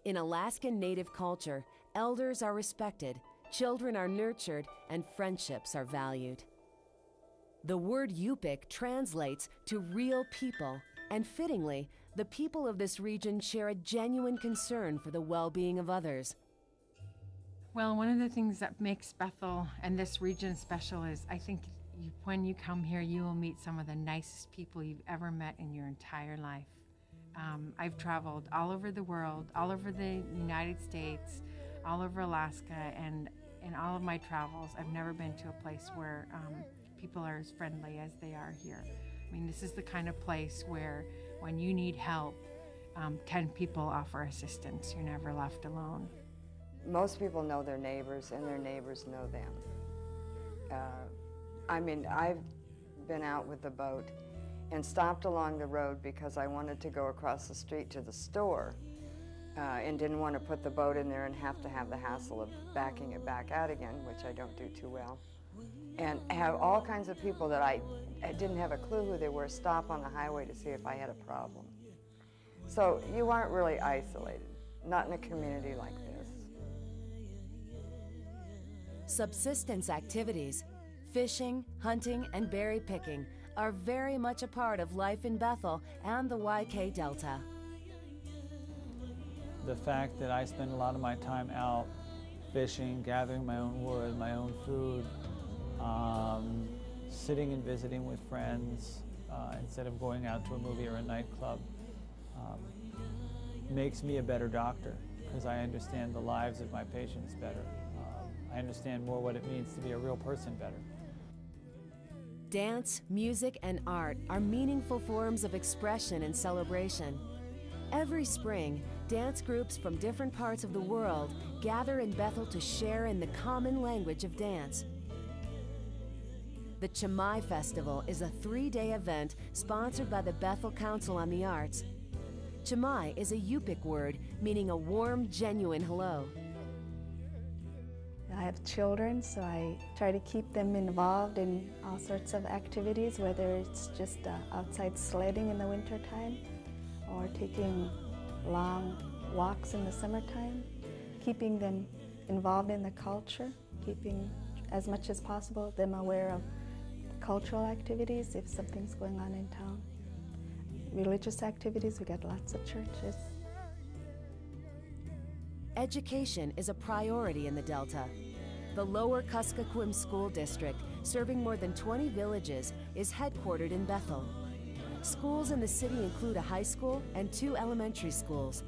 In Alaskan Native culture, elders are respected, children are nurtured, and friendships are valued. The word Yupik translates to real people, and fittingly, the people of this region share a genuine concern for the well-being of others. Well, one of the things that makes Bethel and this region special is I think when you come here, you will meet some of the nicest people you've ever met in your entire life. I've traveled all over the world, all over the United States, all over Alaska, and in all of my travels, I've never been to a place where people are as friendly as they are here. I mean, this is the kind of place where when you need help, 10 people offer assistance. You're never left alone. Most people know their neighbors, and their neighbors know them. I mean, I've been out with the boat and stopped along the road because I wanted to go across the street to the store and didn't want to put the boat in there and have to have the hassle of backing it back out again, which I don't do too well. And have all kinds of people that I didn't have a clue who they were stop on the highway to see if I had a problem. So you aren't really isolated, not in a community like this. Subsistence activities, fishing, hunting, and berry picking are very much a part of life in Bethel and the YK Delta. The fact that I spend a lot of my time out fishing, gathering my own wood, my own food, sitting and visiting with friends instead of going out to a movie or a nightclub makes me a better doctor because I understand the lives of my patients better. I understand more what it means to be a real person better. Dance, music, and art are meaningful forms of expression and celebration. Every spring, dance groups from different parts of the world gather in Bethel to share in the common language of dance. The Chamai Festival is a 3-day event sponsored by the Bethel Council on the Arts. Chamai is a Yupik word meaning a warm, genuine hello. I have children, so I try to keep them involved in all sorts of activities, whether it's just outside sledding in the wintertime or taking long walks in the summertime, keeping them involved in the culture, keeping as much as possible them aware of cultural activities if something's going on in town. Religious activities, we got lots of churches. Education is a priority in the Delta. The Lower Kuskokwim School District, serving more than 20 villages, is headquartered in Bethel. Schools in the city include a high school and 2 elementary schools.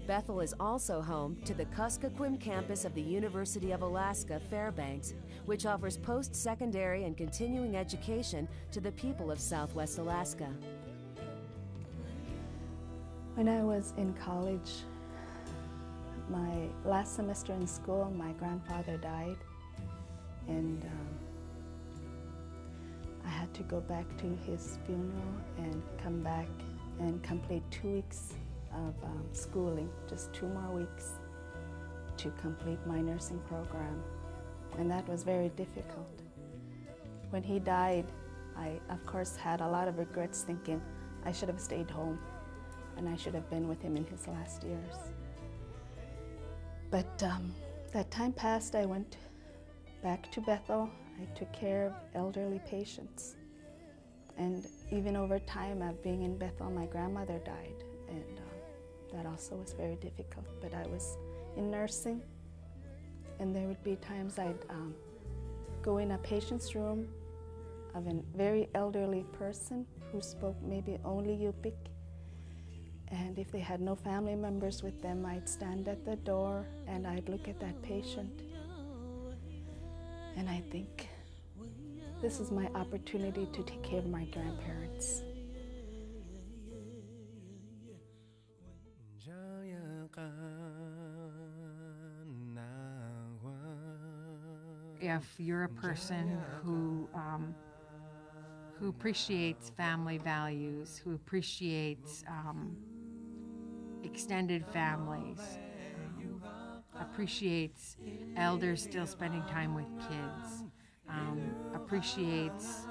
Bethel is also home to the Kuskokwim campus of the University of Alaska, Fairbanks, which offers post-secondary and continuing education to the people of Southwest Alaska. When I was in college, my last semester in school, my grandfather died, and I had to go back to his funeral and come back and complete 2 weeks of schooling, just 2 more weeks to complete my nursing program, and that was very difficult. When he died, I, of course, had a lot of regrets, thinking I should have stayed home and I should have been with him in his last years. But that time passed, I went back to Bethel. I took care of elderly patients. And even over time of being in Bethel, my grandmother died, and that also was very difficult. But I was in nursing, and there would be times I'd go in a patient's room of a very elderly person who spoke maybe only Yupik. And if they had no family members with them, I'd stand at the door and I'd look at that patient. And I think, this is my opportunity to take care of my grandparents. If you're a person who appreciates family values, who appreciates extended families, appreciates elders still spending time with kids, appreciates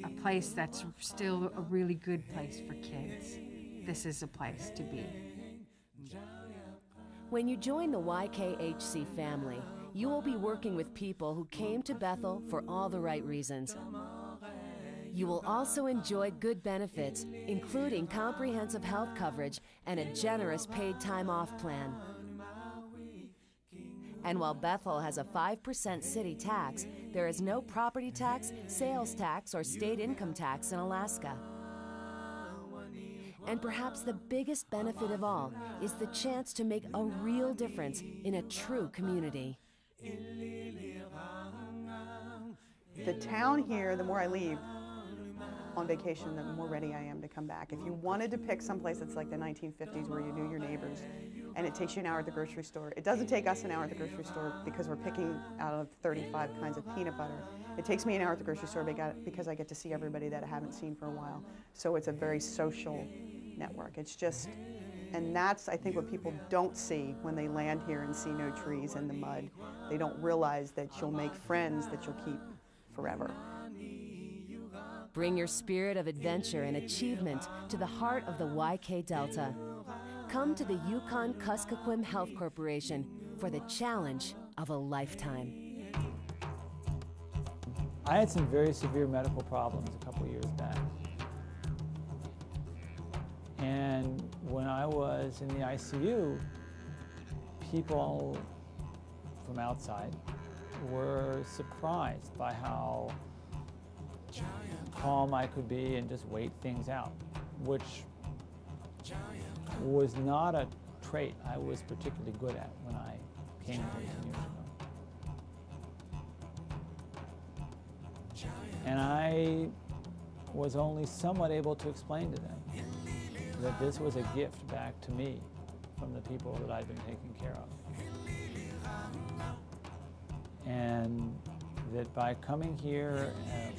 a place that's still a really good place for kids, this is a place to be. When you join the YKHC family, you will be working with people who came to Bethel for all the right reasons. You will also enjoy good benefits, including comprehensive health coverage and a generous paid time off plan. And while Bethel has a 5% city tax, there is no property tax, sales tax, or state income tax in Alaska. And perhaps the biggest benefit of all is the chance to make a real difference in a true community. The town here, the more I leave on vacation, the more ready I am to come back. If you wanted to pick someplace that's like the 1950s where you knew your neighbors and it takes you an hour at the grocery store, it doesn't take us an hour at the grocery store because we're picking out of 35 kinds of peanut butter. It takes me an hour at the grocery store because I get to see everybody that I haven't seen for a while. So it's a very social network. It's just, and that's, I think, what people don't see when they land here and see no trees and the mud. They don't realize that you'll make friends that you'll keep forever. Bring your spirit of adventure and achievement to the heart of the YK Delta. Come to the Yukon-Kuskokwim Health Corporation for the challenge of a lifetime. I had some very severe medical problems a couple years back. And when I was in the ICU, people from outside were surprised by how calm I could be and just wait things out, which was not a trait I was particularly good at when I came here 10 years ago. And I was only somewhat able to explain to them that this was a gift back to me from the people that I've been taking care of. And that by coming here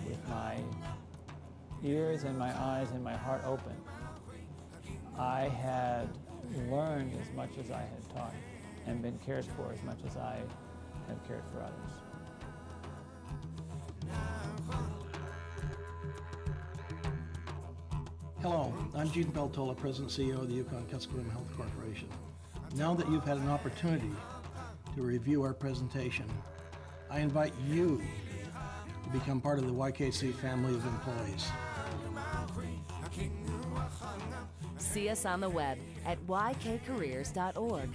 with my ears and my eyes and my heart open, I had learned as much as I had taught and been cared for as much as I have cared for others. Hello, I'm Gene Beltola, President and CEO of the Yukon-Kuskokwim Health Corporation. Now that you've had an opportunity to review our presentation, I invite you to become part of the YKC family of employees. See us on the web at ykcareers.org.